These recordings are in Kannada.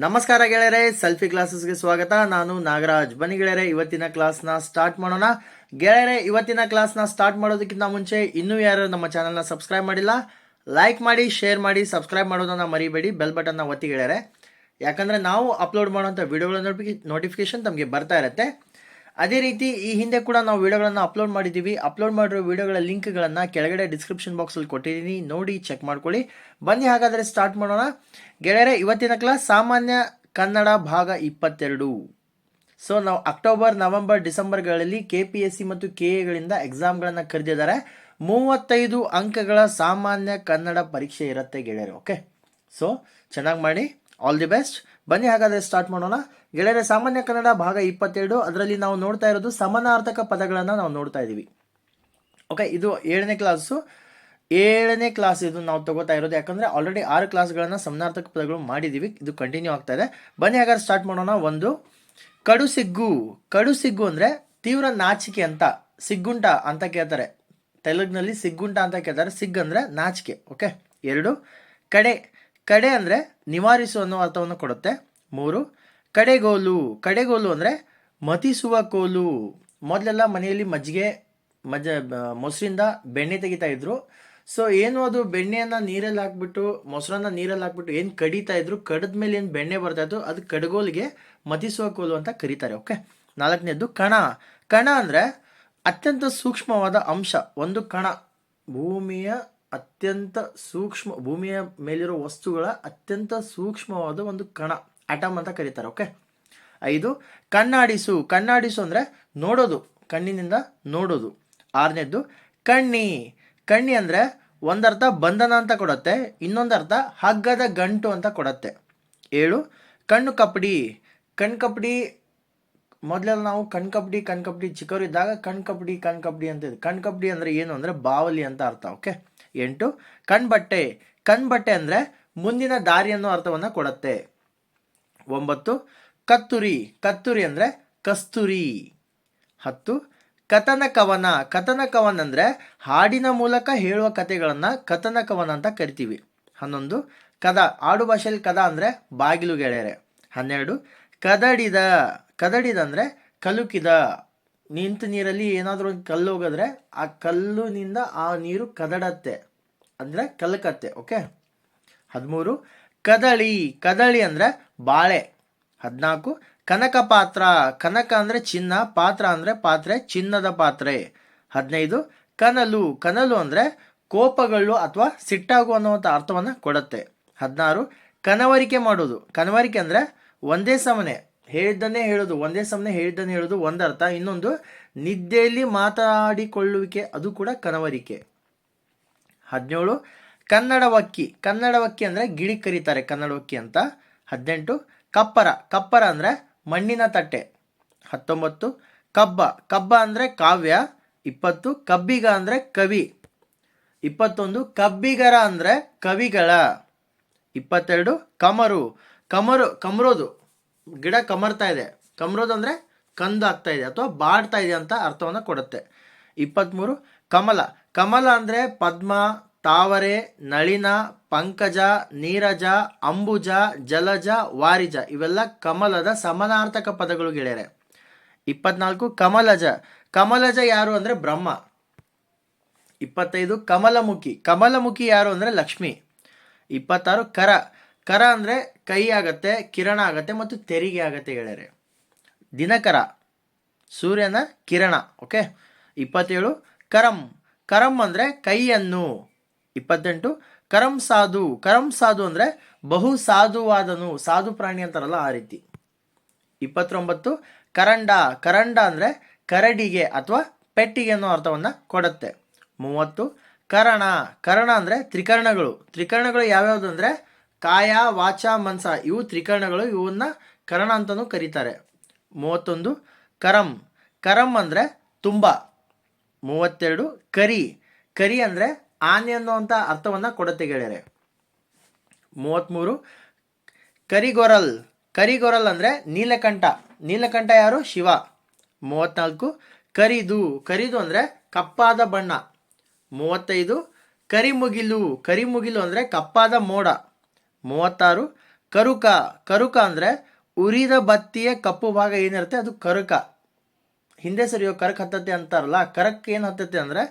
ನಮಸ್ಕಾರ ಗೆಳೆಯರೆ, ಸೆಲ್ಫಿ ಕ್ಲಾಸಸ್ಗೆ ಸ್ವಾಗತ. ನಾನು ನಾಗರಾಜ್. ಬನ್ನಿ ಗೆಳೆಯರೆ, ಇವತ್ತಿನ ಕ್ಲಾಸ್ನ ಸ್ಟಾರ್ಟ್ ಮಾಡೋಣ. ಗೆಳೆಯರೆ, ಇವತ್ತಿನ ಕ್ಲಾಸ್ನ ಸ್ಟಾರ್ಟ್ ಮಾಡೋದಕ್ಕಿಂತ ಮುಂಚೆ ಇನ್ನೂ ಯಾರು ನಮ್ಮ ಚಾನಲ್ನ ಸಬ್ಸ್ಕ್ರೈಬ್ ಮಾಡಿಲ್ಲ, ಲೈಕ್ ಮಾಡಿ, ಶೇರ್ ಮಾಡಿ, ಸಬ್ಸ್ಕ್ರೈಬ್ ಮಾಡೋದನ್ನ ಮರಿಬೇಡಿ. ಬೆಲ್ ಬಟನ್ನ ಒತ್ತಿ ಗೆಳೆಯರೆ, ಯಾಕಂದರೆ ನಾವು ಅಪ್ಲೋಡ್ ಮಾಡೋಂಥ ವಿಡಿಯೋಗಳ ನೋಟಿಫಿಕೇಶನ್ ತಮಗೆ ಬರ್ತಾ ಇರುತ್ತೆ. ಅದೇ ರೀತಿ ಈ ಹಿಂದೆ ಕೂಡ ನಾವು ವಿಡಿಯೋಗಳನ್ನು ಅಪ್ಲೋಡ್ ಮಾಡಿದ್ದೀವಿ. ಅಪ್ಲೋಡ್ ಮಾಡಿರೋ ವಿಡಿಯೋಗಳ ಲಿಂಕ್ಗಳನ್ನು ಕೆಳಗಡೆ ಡಿಸ್ಕ್ರಿಪ್ಷನ್ ಬಾಕ್ಸಲ್ಲಿ ಕೊಟ್ಟಿದ್ದೀನಿ, ನೋಡಿ ಚೆಕ್ ಮಾಡ್ಕೊಳ್ಳಿ. ಬನ್ನಿ ಹಾಗಾದರೆ ಸ್ಟಾರ್ಟ್ ಮಾಡೋಣ. ಗೆಳೆಯರೆ, ಇವತ್ತಿನ ಕ್ಲಾಸ್ ಸಾಮಾನ್ಯ ಕನ್ನಡ ಭಾಗ 22. ಸೊ ನಾವು ಅಕ್ಟೋಬರ್, ನವೆಂಬರ್, ಡಿಸೆಂಬರ್ಗಳಲ್ಲಿ KPSC ಮತ್ತು KA ಎಕ್ಸಾಮ್ಗಳನ್ನು ಕರೆದಿದ್ದಾರೆ. 35 ಅಂಕಗಳ ಸಾಮಾನ್ಯ ಕನ್ನಡ ಪರೀಕ್ಷೆ ಇರುತ್ತೆ ಗೆಳೆಯರೆ. ಓಕೆ, ಸೊ ಚೆನ್ನಾಗಿ ಮಾಡಿ. All the best. ಬನ್ನಿ ಹಾಗಾದರೆ ಸ್ಟಾರ್ಟ್ ಮಾಡೋಣ. ಗೆಳೆಯರೆ, ಸಾಮಾನ್ಯ ಕನ್ನಡ ಭಾಗ 22, ಅದರಲ್ಲಿ ನಾವು ನೋಡ್ತಾ ಇರೋದು ಸಮಾನಾರ್ಥಕ ಪದಗಳನ್ನು ನಾವು ನೋಡ್ತಾ ಇದ್ದೀವಿ. ಓಕೆ, ಇದು 7ನೇ ಕ್ಲಾಸ್ ಇದು ನಾವು ತಗೋತಾ ಇರೋದು, ಯಾಕಂದರೆ ಆಲ್ರೆಡಿ 6 ಕ್ಲಾಸ್ಗಳನ್ನು ಸಮಾನಾರ್ಥಕ ಪದಗಳು ಮಾಡಿದ್ದೀವಿ. ಇದು ಕಂಟಿನ್ಯೂ ಆಗ್ತಾ ಇದೆ. ಬನ್ನಿ ಹಾಗಾದ್ರೆ ಸ್ಟಾರ್ಟ್ ಮಾಡೋಣ. ಒಂದು, ಕಡುಸಿಗ್ಗು. ಕಡುಸಿಗ್ಗು ಅಂದರೆ ತೀವ್ರ ನಾಚಿಕೆ ಅಂತ, ಸಿಗ್ಗುಂಟ ಅಂತ ಕೇಳ್ತಾರೆ. ತೆಲುಗಿನಲ್ಲಿ ಸಿಗ್ಗುಂಟ ಅಂತ ಕೇಳ್ತಾರೆ. ಸಿಗ್ ಅಂದರೆ ನಾಚಿಕೆ. ಓಕೆ. 2, ಕಡೆ. ಕಡೆ ಅಂದರೆ ನಿವಾರಿಸು ಅನ್ನೋ ಅರ್ಥವನ್ನು ಕೊಡುತ್ತೆ. 3, ಕಡೆಗೋಲು. ಕಡೆಗೋಲು ಅಂದರೆ ಮತಿಸುವ ಕೋಲು. ಮೊದಲೆಲ್ಲ ಮನೆಯಲ್ಲಿ ಮೊಸರಿಂದ ಬೆಣ್ಣೆ ತೆಗಿತಾ ಇದ್ರು. ಸೊ ಏನು ಅದು ಬೆಣ್ಣೆಯನ್ನು ನೀರಲ್ಲಿ ಹಾಕ್ಬಿಟ್ಟು, ಮೊಸರನ್ನ ನೀರಲ್ಲಿ ಹಾಕ್ಬಿಟ್ಟು ಏನು ಕಡಿತಾ ಇದ್ರು, ಕಡಿದ ಮೇಲೆ ಏನು ಬೆಣ್ಣೆ ಬರ್ತಾ ಇತ್ತು, ಅದು ಕಡಗೋಲಿಗೆ ಮತಿಸುವ ಕೋಲು ಅಂತ ಕರೀತಾರೆ. ಓಕೆ. 4ನೇದು ಕಣ. ಕಣ ಅಂದರೆ ಅತ್ಯಂತ ಸೂಕ್ಷ್ಮವಾದ ಅಂಶ. ಒಂದು ಕಣ ಭೂಮಿಯ ಮೇಲಿರೋ ವಸ್ತುಗಳ ಅತ್ಯಂತ ಸೂಕ್ಷ್ಮವಾದ ಒಂದು ಕಣ, ಅಟಮ್ ಅಂತ ಕರೀತಾರೆ. ಓಕೆ. 5, ಕಣ್ಣಾಡಿಸು. ಕಣ್ಣಾಡಿಸು ಅಂದರೆ ನೋಡೋದು, ಕಣ್ಣಿನಿಂದ ನೋಡೋದು. 6ನೇದು ಕಣ್ಣಿ. ಕಣ್ಣಿ ಅಂದರೆ ಒಂದರ್ಥ ಬಂಧನ ಅಂತ ಕೊಡುತ್ತೆ, ಇನ್ನೊಂದರ್ಥ ಹಗ್ಗದ ಗಂಟು ಅಂತ ಕೊಡುತ್ತೆ. 7, ಕಣ್ಣು ಕಪ್ಪಡಿ. ಕಣ್ಕಪ್ಪಡಿ ಮೊದಲೆಲ್ಲ ನಾವು ಕಣ್ಕಪ್ಪಡಿ ಚಿಕ್ಕವರಿದ್ದಾಗ ಕಣ್ಕಪ್ಪಡಿ ಅಂತಿದ್ವಿ. ಕಣ್ಕಪ್ಪಡಿ ಅಂದರೆ ಏನು ಅಂದರೆ ಬಾವಲಿ ಅಂತ ಅರ್ಥ. ಓಕೆ. 8, ಕಣ್ಬಟ್ಟೆ. ಕಣ್ಬಟ್ಟೆ ಅಂದರೆ ಮುಂದಿನ ದಾರಿ ಅನ್ನೋ ಅರ್ಥವನ್ನು ಕೊಡುತ್ತೆ. 9, ಕತ್ತುರಿ. ಕತ್ತುರಿ ಅಂದರೆ ಕಸ್ತೂರಿ. 10, ಕಥನ ಕವನ. ಕಥನ ಕವನ ಅಂದರೆ ಹಾಡಿನ ಮೂಲಕ ಹೇಳುವ ಕಥೆಗಳನ್ನು ಕಥನ ಕವನ ಅಂತ ಕರಿತೀವಿ. 11, ಕದ. ಆಡು ಭಾಷೆಯಲ್ಲಿ ಕದ ಅಂದರೆ ಬಾಗಿಲು ಗೆಳೆಯರೆ. 12, ಕದಡಿದ. ಕದಡಿದ ಅಂದರೆ ಕಲುಕಿದ. ನಿಂತ ನೀರಲ್ಲಿ ಏನಾದರೂ ಒಂದು ಕಲ್ಲು ಹೋಗಿದ್ರೆ ಆ ಕಲ್ಲಿನಿಂದ ಆ ನೀರು ಕದಡತ್ತೆ, ಅಂದರೆ ಕಲಕತ್ತೆ. ಓಕೆ. 13, ಕದಳಿ. ಕದಳಿ ಅಂದರೆ ಬಾಳೆ. 14, ಕನಕ ಪಾತ್ರ. ಕನಕ ಅಂದರೆ ಚಿನ್ನ, ಪಾತ್ರ ಅಂದರೆ ಪಾತ್ರೆ, ಚಿನ್ನದ ಪಾತ್ರೆ. 15, ಕನಲು. ಕನಲು ಅಂದರೆ ಕೋಪಗಳು ಅಥವಾ ಸಿಟ್ಟಾಗು ಅನ್ನುವಂಥ ಅರ್ಥವನ್ನು ಕೊಡುತ್ತೆ. 16, ಕನವರಿಕೆ ಮಾಡೋದು. ಕನವರಿಕೆ ಅಂದರೆ ಒಂದೇ ಸಮನೆ ಹೇಳಿದ್ದನ್ನೇ ಹೇಳೋದು, ಹೇಳೋದು ಒಂದರ್ಥ. ಇನ್ನೊಂದು ನಿದ್ದೆಯಲ್ಲಿ ಮಾತಾಡಿಕೊಳ್ಳುವಿಕೆ, ಅದು ಕೂಡ ಕನವರಿಕೆ. 17, ಕನ್ನಡವಕ್ಕಿ. ಕನ್ನಡವಕ್ಕಿ ಅಂದರೆ ಗಿಳಿ ಕರೀತಾರೆ ಕನ್ನಡವಕ್ಕಿ ಅಂತ. 18, ಕಪ್ಪರ. ಕಪ್ಪರ ಅಂದರೆ ಮಣ್ಣಿನ ತಟ್ಟೆ. 19, ಕಬ್ಬ. ಕಬ್ಬ ಅಂದರೆ ಕಾವ್ಯ. 20, ಕಬ್ಬಿಗ ಅಂದರೆ ಕವಿ. 21, ಕಬ್ಬಿಗರ ಅಂದರೆ ಕವಿಗಳ. 22, ಕಮರು. ಕಮರೋದು, ಗಿಡ ಕಮರ್ತಾ ಇದೆ. ಕಮರೋದು ಅಂದರೆ ಕಂದಾಗ್ತಾ ಇದೆ ಅಥವಾ ಬಾಡ್ತಾ ಇದೆ ಅಂತ ಅರ್ಥವನ್ನು ಕೊಡುತ್ತೆ. 23, ಕಮಲ. ಕಮಲ ಅಂದರೆ ಪದ್ಮ, ತಾವರೆ, ನಳಿನ, ಪಂಕಜ, ನೀರಜ, ಅಂಬುಜ, ಜಲಜ, ವಾರಿಜ, ಇವೆಲ್ಲ ಕಮಲದ ಸಮಾನಾರ್ಥಕ ಪದಗಳು ಗೆಳೆಯರೆ. 24, ಕಮಲಜ. ಕಮಲಜ ಯಾರು ಅಂದರೆ ಬ್ರಹ್ಮ. 25, ಕಮಲಮುಖಿ. ಕಮಲಮುಖಿ ಯಾರು ಅಂದರೆ ಲಕ್ಷ್ಮಿ. 26, ಕರ. ಕರ ಅಂದರೆ ಕೈ ಆಗತ್ತೆ, ಕಿರಣ ಆಗತ್ತೆ ಮತ್ತು ತೆರಿಗೆ ಆಗತ್ತೆ ಗೆಳೆಯರೆ. ದಿನಕರ, ಸೂರ್ಯನ ಕಿರಣ. ಓಕೆ. 27, ಕರಂ. ಕರಂ ಅಂದರೆ ಕೈಯನ್ನು. 28, ಕರಂ ಸಾಧು. ಕರಂ ಸಾಧು ಅಂದರೆ ಬಹು ಸಾಧುವಾದನು, ಸಾಧು ಪ್ರಾಣಿ ಅಂತಾರಲ್ಲ ಆ ರೀತಿ. 29, ಕರಂಡ. ಕರಂಡ ಅಂದರೆ ಕರಡಿಗೆ ಅಥವಾ ಪೆಟ್ಟಿಗೆ ಅನ್ನೋ ಅರ್ಥವನ್ನು ಕೊಡುತ್ತೆ. 30, ಕರಣ. ಕರಣ ಅಂದರೆ ತ್ರಿಕರಣಗಳು. ತ್ರಿಕರಣಗಳು ಯಾವ್ಯಾವುದು ಅಂದರೆ ಕಾಯ, ವಾಚ, ಮನಸ, ಇವು ತ್ರಿಕರಣಗಳು. ಇವನ್ನ ಕರಣ ಅಂತಲೂ ಕರೀತಾರೆ. 31, ಕರಂ. ಕರಂ ಅಂದರೆ ತುಂಬ. 32, ಕರಿ. ಕರಿ ಅಂದರೆ ಆನೆ ಅನ್ನುವಂಥ ಅರ್ಥವನ್ನು ಕೊಡುತ್ತೆ ಗೆಳೆಯರೆ. 33, ಕರಿಗೊರಲ್. ಕರಿಗೊರಲ್ ಅಂದರೆ ನೀಲಕಂಠ. ನೀಲಕಂಠ ಯಾರು? ಶಿವ. 34, ಕರಿದು. ಕರಿದು ಅಂದರೆ ಕಪ್ಪಾದ ಬಣ್ಣ. 35, ಕರಿಮುಗಿಲು. ಕರಿಮುಗಿಲು ಅಂದರೆ ಕಪ್ಪಾದ ಮೋಡ. 36, ಕರುಕ, ಕರುಕ ಅಂದರೆ ಉರಿದ ಬತ್ತಿಯ ಕಪ್ಪು ಭಾಗ ಏನಿರುತ್ತೆ ಅದು ಕರುಕ. ಹಿಂದೆ ಸರಿಯೋ ಕರಕ್ ಹತ್ತತ್ತೆ ಅಂತಾರಲ್ಲ, ಕರಕ್ ಏನು ಹತ್ತತ್ತೆ ಅಂದರೆ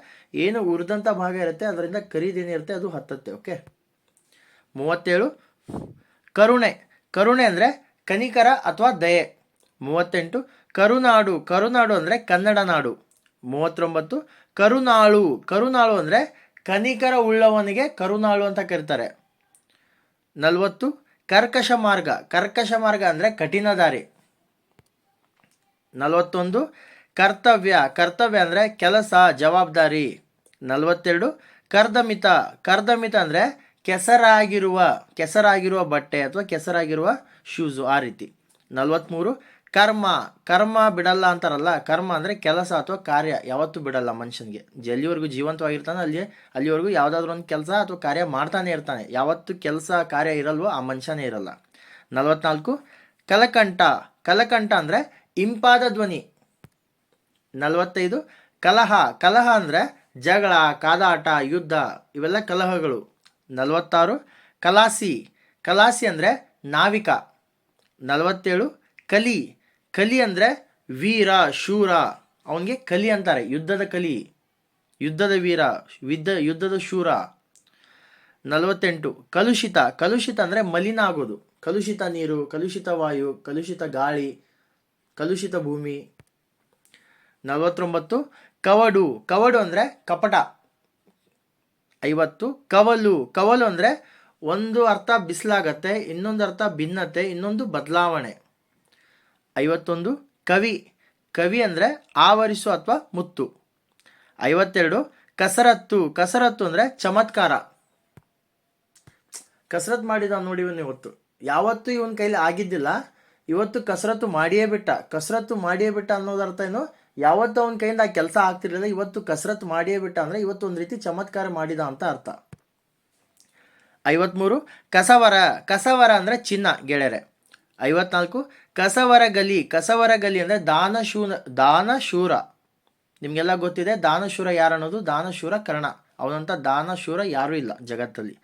ಏನು ಉರಿದಂಥ ಭಾಗ ಇರುತ್ತೆ ಅದರಿಂದ ಕರಿದೇನಿರುತ್ತೆ ಅದು ಹತ್ತತ್ತೆ. ಓಕೆ. 37 ಕರುಣೆ, ಕರುಣೆ ಅಂದರೆ ಕನಿಕರ ಅಥವಾ ದಯೆ. 38 ಕರುನಾಡು, ಕರುನಾಡು ಅಂದರೆ ಕನ್ನಡ ನಾಡು. 39 ಕರುನಾಳು, ಕರುನಾಳು ಅಂದರೆ ಕನಿಕರ ಉಳ್ಳವನಿಗೆ ಕರುನಾಳು ಅಂತ ಕರೀತಾರೆ. 40 ಕರ್ಕಶ ಮಾರ್ಗ, ಕರ್ಕಶ ಮಾರ್ಗ ಅಂದರೆ ಕಠಿಣ ದಾರಿ. 41 ಕರ್ತವ್ಯ, ಕರ್ತವ್ಯ ಅಂದರೆ ಕೆಲಸ ಜವಾಬ್ದಾರಿ. 42 ಕರ್ದಮಿತ, ಕರ್ದಮಿತ ಅಂದರೆ ಕೆಸರಾಗಿರುವ, ಕೆಸರಾಗಿರುವ ಬಟ್ಟೆ ಅಥವಾ ಕೆಸರಾಗಿರುವ ಶೂಸು ಆ ರೀತಿ. 43 ಕರ್ಮ, ಕರ್ಮ ಬಿಡಲ್ಲ ಅಂತಾರಲ್ಲ, ಕರ್ಮ ಅಂದರೆ ಕೆಲಸ ಅಥವಾ ಕಾರ್ಯ ಯಾವತ್ತೂ ಬಿಡಲ್ಲ ಮನುಷ್ಯನಿಗೆ. ಎಲ್ಲಿವರೆಗೂ ಜೀವಂತವಾಗಿರ್ತಾನೆ ಅಲ್ಲಿವರೆಗೂ ಯಾವುದಾದ್ರೂ ಒಂದು ಕೆಲಸ ಅಥವಾ ಕಾರ್ಯ ಮಾಡ್ತಾನೆ ಇರ್ತಾನೆ. ಯಾವತ್ತು ಕೆಲಸ ಕಾರ್ಯ ಇರಲ್ವೋ ಆ ಮನುಷ್ಯನೇ ಇರಲ್ಲ. 44 ಕಲಕಂಠ, ಕಲಕಂಠ ಅಂದರೆ ಇಂಪಾದ ಧ್ವನಿ. 45 ಕಲಹ, ಕಲಹ ಅಂದರೆ ಜಗಳ, ಕಾದಾಟ, ಯುದ್ಧ ಇವೆಲ್ಲ ಕಲಹಗಳು. 46 ಕಲಾಸಿ, ಕಲಾಸಿ ಅಂದರೆ ನಾವಿಕ. 47 ಕಲಿ, ಕಲಿ ಅಂದರೆ ವೀರ ಶೂರ, ಅವನಿಗೆ ಕಲಿ ಅಂತಾರೆ, ಯುದ್ಧದ ಕಲಿ, ಯುದ್ಧದ ವೀರ, ಯುದ್ಧದ ಶೂರ. 48 ಕಲುಷಿತ, ಕಲುಷಿತ ಅಂದರೆ ಮಲಿನ ಆಗೋದು, ಕಲುಷಿತ ನೀರು, ಕಲುಷಿತ ವಾಯು, ಕಲುಷಿತ ಗಾಳಿ, ಕಲುಷಿತ ಭೂಮಿ. 49 ಕವಡು, ಕವಡು ಅಂದರೆ ಕಪಟ. 50 ಕವಲು, ಕವಲು ಅಂದರೆ ಒಂದು ಅರ್ಥ ಬಿಸಿಲಾಗತ್ತೆ, ಇನ್ನೊಂದು ಅರ್ಥ ಭಿನ್ನತೆ, ಇನ್ನೊಂದು ಬದಲಾವಣೆ. 51 ಕವಿ, ಕವಿ ಅಂದರೆ ಆವರಿಸು ಅಥವಾ ಮುತ್ತು. 52 ಕಸರತ್ತು, ಕಸರತ್ತು ಅಂದರೆ ಚಮತ್ಕಾರ. ಕಸರತ್ತು ಮಾಡಿದ ನೋಡಿ ಇವನು ಇವತ್ತು, ಯಾವತ್ತೂ ಇವನ ಕೈಲಿ ಆಗಿದ್ದಿಲ್ಲ, ಇವತ್ತು ಕಸರತ್ತು ಮಾಡಿಯೇ ಬಿಟ್ಟ. ಕಸರತ್ತು ಮಾಡಿಯೇ ಬಿಟ್ಟ ಅನ್ನೋದು ಅರ್ಥ ಏನು, ಯಾವತ್ತು ಅವನ ಕೈಯಿಂದ ಆ ಕೆಲಸ ಆಗ್ತಿರಲಿಲ್ಲ, ಇವತ್ತು ಕಸರತ್ತು ಮಾಡಿಯೇ ಬಿಟ್ಟ ಅಂದರೆ ಇವತ್ತು ಒಂದು ರೀತಿ ಚಮತ್ಕಾರ ಮಾಡಿದ ಅಂತ ಅರ್ಥ. 53 ಕಸವರ, ಕಸವರ ಅಂದರೆ ಚಿನ್ನ ಗೆಳೆಯರೆ. 54 ಕಸವರ ಗಲಿ, ಕಸವರ ಗಲಿ ಅಂದರೆ ದಾನಶೂರ. ನಿಮಗೆಲ್ಲ ಗೊತ್ತಿದೆ ದಾನಶೂರ ಯಾರು ಅನ್ನೋದು, ದಾನಶೂರ ಕರ್ಣ, ಅವನಂತ ದಾನಶೂರ ಯಾರೂ ಇಲ್ಲ ಜಗತ್ತಲ್ಲಿ.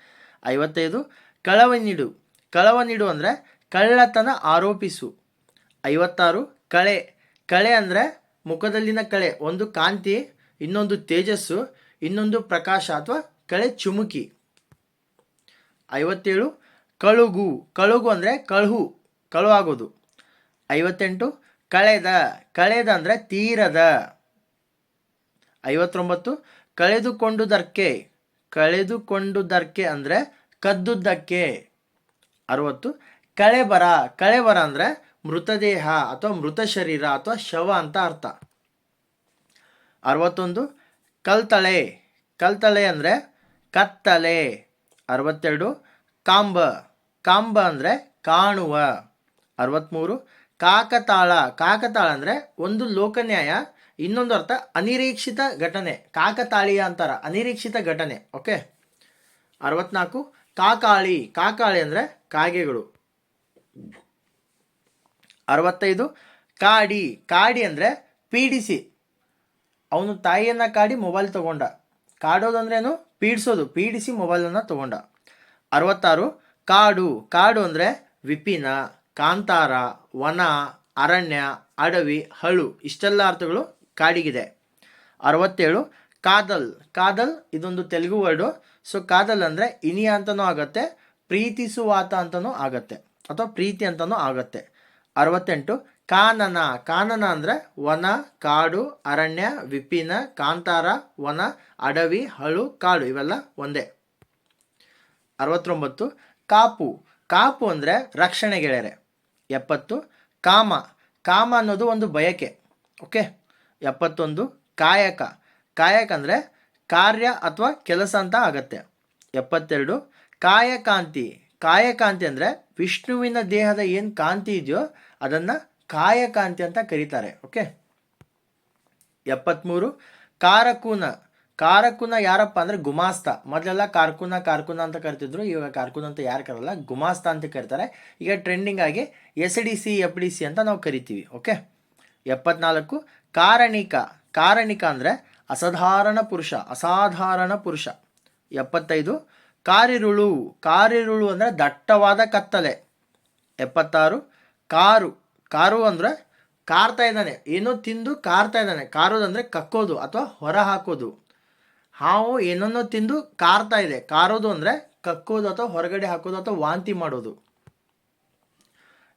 55 ಕಳವ ನೀಡು, ಕಳವ ನೀಡು ಅಂದರೆ ಕಳ್ಳತನ ಆರೋಪಿಸು. 56 ಕಳೆ, ಕಳೆ ಅಂದರೆ ಮುಖದಲ್ಲಿನ ಕಳೆ, ಒಂದು ಕಾಂತಿ, ಇನ್ನೊಂದು ತೇಜಸ್ಸು, ಇನ್ನೊಂದು ಪ್ರಕಾಶ ಅಥವಾ ಕಳೆ ಚುಮುಕಿ. 57 ಕಳುಗು, ಕಳುಗು ಅಂದರೆ ಕಳುಹು, ಕಳುವಾಗೋದು. 58 ಕಳೆದ, ಕಳೆದ ಅಂದರೆ ತೀರದ. 59 ಕಳೆದುಕೊಂಡುದಕ್ಕೆ, ಕಳೆದುಕೊಂಡುದಕ್ಕೆ ಅಂದರೆ ಕದ್ದುದಕ್ಕೆ. 60 ಕಳೆಬರ, ಕಳೆಬರ ಅಂದರೆ ಮೃತದೇಹ ಅಥವಾ ಮೃತ ಶರೀರ ಅಥವಾ ಶವ ಅಂತ ಅರ್ಥ. 61 ಕಲ್ತಳೆ, ಕಲ್ತಳೆ ಅಂದರೆ ಕತ್ತಲೆ. 62 ಕಾಂಬ, ಕಾಂಬ ಅಂದರೆ ಕಾಣುವ. 63 ಕಾಕತಾಳ, ಕಾಕತಾಳ ಅಂದರೆ ಒಂದು ಲೋಕನ್ಯಾಯ, ಇನ್ನೊಂದು ಅರ್ಥ ಅನಿರೀಕ್ಷಿತ ಘಟನೆ, ಕಾಕತಾಳೀಯ ಅಂತಾರ, ಅನಿರೀಕ್ಷಿತ ಘಟನೆ. ಓಕೆ. 64 ಕಾಕಾಳಿ, ಕಾಕಾಳಿ ಅಂದರೆ ಕಾಗೆಗಳು. 65 ಕಾಡಿ, ಕಾಡಿ ಅಂದರೆ ಪೀಡಿಸಿ, ಅವನು ತಾಯಿಯನ್ನು ಕಾಡಿ ಮೊಬೈಲ್ ತಗೊಂಡ. ಕಾಡೋದಂದ್ರೇನು, ಪೀಡಿಸೋದು, ಪೀಡಿಸಿ ಮೊಬೈಲನ್ನು ತಗೊಂಡ. 66 ಕಾಡು, ಕಾಡು ಅಂದರೆ ವಿಪಿನ, ಕಾಂತಾರ, ವನ, ಅರಣ್ಯ, ಅಡವಿ, ಹಳು, ಇಷ್ಟೆಲ್ಲ ಅರ್ಥಗಳು ಕಾಡಿಗಿದೆ. 67 ಕಾದಲ್, ಕಾದಲ್ ಇದೊಂದು ತೆಲುಗು ವರ್ಡು. ಸೊ ಕಾದಲ್ ಅಂದರೆ ಇನಿಯ ಅಂತನೂ ಆಗತ್ತೆ, ಪ್ರೀತಿಸುವಾತ ಅಂತನೂ ಆಗತ್ತೆ ಅಥವಾ ಪ್ರೀತಿ ಅಂತನೂ ಆಗತ್ತೆ. 68 ಕಾನನ, ಕಾನನ ಅಂದರೆ ವನ, ಕಾಡು, ಅರಣ್ಯ, ವಿಪಿನ, ಕಾಂತಾರ, ವನ, ಅಡವಿ, ಹಳು, ಕಾಡು ಇವೆಲ್ಲ ಒಂದೇ. 69 ಕಾಪು, ಕಾಪು ಅಂದರೆ ರಕ್ಷಣೆ ಗೆಳೆಯರೆ. 70 ಕಾಮ, ಕಾಮ ಅನ್ನೋದು ಒಂದು ಬಯಕೆ. ಓಕೆ. 71 ಕಾಯಕ, ಕಾಯಕ ಅಂದರೆ ಕಾರ್ಯ ಅಥವಾ ಕೆಲಸ ಅಂತ ಆಗತ್ತೆ. 72 ಕಾಯಕಾಂತಿ, ಕಾಯಕಾಂತಿ ಅಂದರೆ ವಿಷ್ಣುವಿನ ದೇಹದ ಏನು ಕಾಂತಿ ಇದೆಯೋ ಅದನ್ನು ಕಾಯಕಾಂತಿ ಅಂತ ಕರೀತಾರೆ. ಓಕೆ. 73 ಕಾರಕೂನ, ಕಾರಕೂನ ಯಾರಪ್ಪ ಅಂದರೆ ಗುಮಾಸ್ತ. ಮೊದಲೆಲ್ಲ ಕಾರ್ಕುನ ಕಾರ್ಕುನ ಅಂತ ಕರಿತಿದ್ರು, ಇವಾಗ ಕಾರ್ಕುನ ಅಂತ ಯಾರು ಕರಲ್ಲ, ಗುಮಾಸ್ತ ಅಂತ ಕರೀತಾರೆ. ಈಗ ಟ್ರೆಂಡಿಂಗ್ ಆಗಿ SDC FDC ಅಂತ ನಾವು ಕರಿತೀವಿ. ಓಕೆ. 74 ಕಾರಣಿಕ, ಕಾರಣಿಕ ಅಂದರೆ ಅಸಾಧಾರಣ ಪುರುಷ, ಅಸಾಧಾರಣ ಪುರುಷ. 75 ಕಾರಿರುಳು, ಕಾರಿರುಳು ಅಂದರೆ ದಟ್ಟವಾದ ಕತ್ತಲೆ. 76 ಕಾರು. ಕಾರು ಅಂದರೆ ಕಾರ್ತಾ ಇದ್ದಾನೆ, ಏನೋ ತಿಂದು ಕಾರ್ತಾ ಇದ್ದಾನೆ. ಕಾರೋದಂದರೆ ಕಕ್ಕೋದು ಅಥವಾ ಹೊರ ಹಾಕೋದು. ಹಾವು ಏನನ್ನೋ ತಿಂದು ಕಾರ್ತಾ ಇದೆ. ಕಾರೋದು ಅಂದರೆ ಕಕ್ಕೋದು ಅಥವಾ ಹೊರಗಡೆ ಹಾಕೋದು ಅಥವಾ ವಾಂತಿ ಮಾಡೋದು.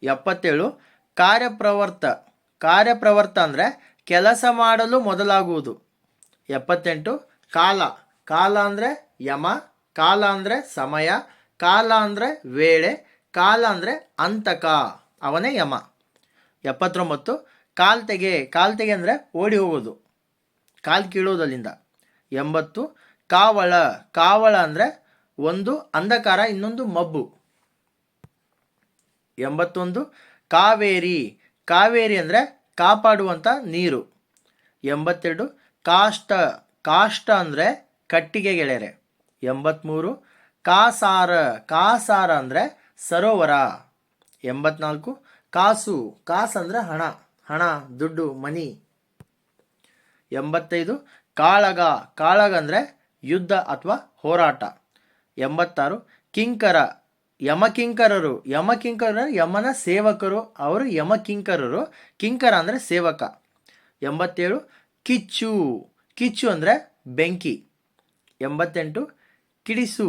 77 ಕಾರ್ಯಪ್ರವರ್ತ. ಕಾರ್ಯಪ್ರವರ್ತ ಅಂದರೆ ಕೆಲಸ ಮಾಡಲು ಮೊದಲಾಗುವುದು. 78 ಕಾಲ. ಕಾಲ ಅಂದರೆ ಯಮ, ಕಾಲ ಅಂದರೆ ಸಮಯ, ಕಾಲ ಅಂದರೆ ವೇಳೆ, ಕಾಲ ಅಂದರೆ ಅಂತಕ, ಅವನೇ ಯಮ. 79 ಕಾಲ್ತೆಗೆ. ಕಾಲ್ತೆಗೆ ಅಂದರೆ ಓಡಿ ಹೋಗೋದು, ಕಾಲು ಕೀಳೋದು ಅಲ್ಲಿಂದ. 80 ಕಾವಳ. ಕಾವಳ ಅಂದರೆ ಒಂದು ಅಂಧಕಾರ, ಇನ್ನೊಂದು ಮಬ್ಬು. 81 ಕಾವೇರಿ. ಕಾವೇರಿ ಅಂದರೆ ಕಾಪಾಡುವಂಥ ನೀರು. 82 ಕಾಷ್ಟ. ಕಾಷ್ಟ ಅಂದರೆ ಕಟ್ಟಿಗೆ ಗೆಳೆಯರೆ. 83 ಕಾಸಾರ. ಕಾಸಾರ ಅಂದರೆ ಸರೋವರ. 84 ಕಾಸು. ಕಾಸು ಅಂದರೆ ಹಣ, ಹಣ ದುಡ್ಡು ಮನಿ. 85 ಕಾಳಗ. ಕಾಳಗ ಅಂದರೆ ಯುದ್ಧ ಅಥವಾ ಹೋರಾಟ. 86 ಕಿಂಕರ. ಯಮಕಿಂಕರರು. ಯಮಕಿಂಕರರು ಯಮನ ಸೇವಕರು, ಅವರು ಯಮಕಿಂಕರರು. ಕಿಂಕರ ಅಂದರೆ ಸೇವಕ. 87 ಕಿಚ್ಚು. ಕಿಚ್ಚು ಅಂದರೆ ಬೆಂಕಿ. 88 ಕಿಡಿಸು.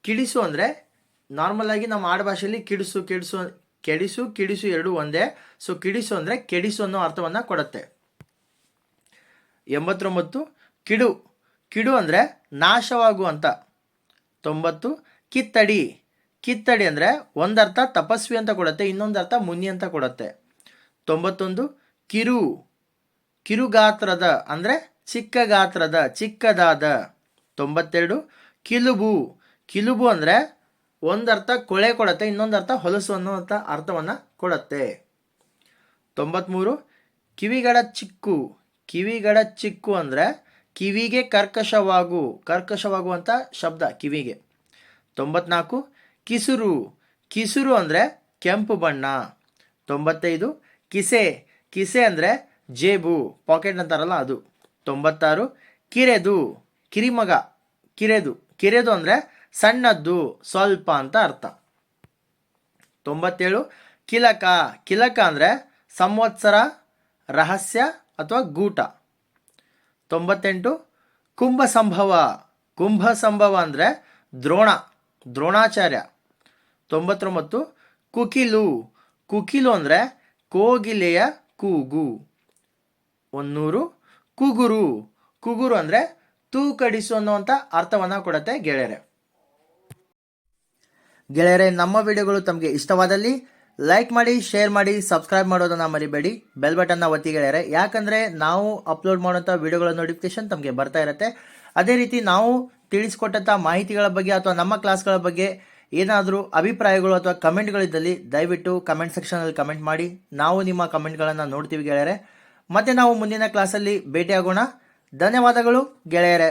ಕಿಡಿಸು ಅಂದರೆ ನಾರ್ಮಲ್ ಆಗಿ ನಮ್ಮ ಆಡುಭಾಷೆಯಲ್ಲಿ ಕಿಡಿಸು ಕೆಡಿಸು ಕೆಡಿಸು ಕಿಡಿಸು ಎರಡು ಒಂದೇ. ಸೊ ಕಿಡಿಸು ಅಂದರೆ ಕೆಡಿಸು ಅನ್ನೋ ಅರ್ಥವನ್ನು ಕೊಡುತ್ತೆ. 89 ಕಿಡು. ಕಿಡು ಅಂದರೆ ನಾಶವಾಗುವಂಥ. 90 ಕಿತ್ತಡಿ. ಕಿತ್ತಡಿ ಅಂದರೆ ಒಂದರ್ಥ ತಪಸ್ವಿ ಅಂತ ಕೊಡುತ್ತೆ, ಇನ್ನೊಂದರ್ಥ ಮುನಿ ಅಂತ ಕೊಡುತ್ತೆ. 91 ಕಿರು. ಕಿರುಗಾತ್ರದ ಅಂದರೆ ಚಿಕ್ಕ ಗಾತ್ರದ, ಚಿಕ್ಕದಾದ. 92 ಕಿಲುಬು. ಕಿಲುಬು ಅಂದರೆ ಒಂದರ್ಥ ಕೊಳೆ ಕೊಡುತ್ತೆ, ಇನ್ನೊಂದರ್ಥ ಹೊಲಸು ಅನ್ನುವಂಥ ಅರ್ಥವನ್ನು ಕೊಡುತ್ತೆ. 93 ಕಿವಿಗಡ ಚಿಕ್ಕು. ಕಿವಿಗಡ ಚಿಕ್ಕು ಅಂದರೆ ಕಿವಿಗೆ ಕರ್ಕಶವಾಗುವಂಥ ಶಬ್ದ ಕಿವಿಗೆ. 94 ಕಿಸುರು. ಕಿಸುರು ಅಂದರೆ ಕೆಂಪು ಬಣ್ಣ. 95 ಕಿಸೆ. ಕಿಸೆ ಅಂದರೆ ಜೇಬು, ಪಾಕೆಟ್ ಅಂತಾರಲ್ಲ ಅದು. 96 ಕಿರೆದು. ಕಿರಿಮಗ. ಕಿರೆದು. ಕಿರೆದು ಅಂದರೆ ಸಣ್ಣದ್ದು, ಸ್ವಲ್ಪ ಅಂತ ಅರ್ಥ. 97 ಕಿಲಕ. ಕಿಲಕ ಅಂದರೆ ಸಂವತ್ಸರ, ರಹಸ್ಯ ಅಥವಾ ಗೂಟ. 98 ಕುಂಭ ಸಂಭವ. ಕುಂಭ ಸಂಭವ ಅಂದರೆ ದ್ರೋಣಾಚಾರ್ಯ. 99 ಕುಕಿಲು. ಕುಕಿಲು ಅಂದರೆ ಕೋಗಿಲೆಯ ಕೂಗು. 100 ಕುಗುರು. ಕುಗುರು ಅಂದರೆ ತೂಕಡಿಸು ಅನ್ನುವಂಥ ಅರ್ಥವನ್ನು ಕೊಡುತ್ತೆ ಗೆಳೆಯರೆ. ಗೆಳೆಯರೆ, ನಮ್ಮ ವಿಡಿಯೋಗಳು ತಮಗೆ ಇಷ್ಟವಾದಲ್ಲಿ ಲೈಕ್ ಮಾಡಿ, ಶೇರ್ ಮಾಡಿ, ಸಬ್ಸ್ಕ್ರೈಬ್ ಮಾಡೋದನ್ನು ಮರಿಬೇಡಿ. ಬೆಲ್ ಬಟನ್ನ ಒತ್ತಿ ಗೆಳೆಯರೆ, ಯಾಕಂದರೆ ನಾವು ಅಪ್ಲೋಡ್ ಮಾಡೋಂಥ ವಿಡಿಯೋಗಳ ನೋಟಿಫಿಕೇಶನ್ ತಮಗೆ ಬರ್ತಾ ಇರುತ್ತೆ. ಅದೇ ರೀತಿ ನಾವು ತಿಳಿಸ್ಕೊಟ್ಟಂಥ ಮಾಹಿತಿಗಳ ಬಗ್ಗೆ ಅಥವಾ ನಮ್ಮ ಕ್ಲಾಸ್ಗಳ ಬಗ್ಗೆ ಏನಾದರೂ ಅಭಿಪ್ರಾಯಗಳು ಅಥವಾ ಕಮೆಂಟ್ಗಳಿದ್ದಲ್ಲಿ ದಯವಿಟ್ಟು ಕಮೆಂಟ್ ಸೆಕ್ಷನಲ್ಲಿ ಕಮೆಂಟ್ ಮಾಡಿ. ನಾವು ನಿಮ್ಮ ಕಮೆಂಟ್ಗಳನ್ನು ನೋಡ್ತೀವಿ ಗೆಳೆಯರೆ. ಮತ್ತೆ ನಾವು ಮುಂದಿನ ಕ್ಲಾಸಲ್ಲಿ ಭೇಟಿಯಾಗೋಣ. ಧನ್ಯವಾದಗಳು ಗೆಳೆಯರೆ.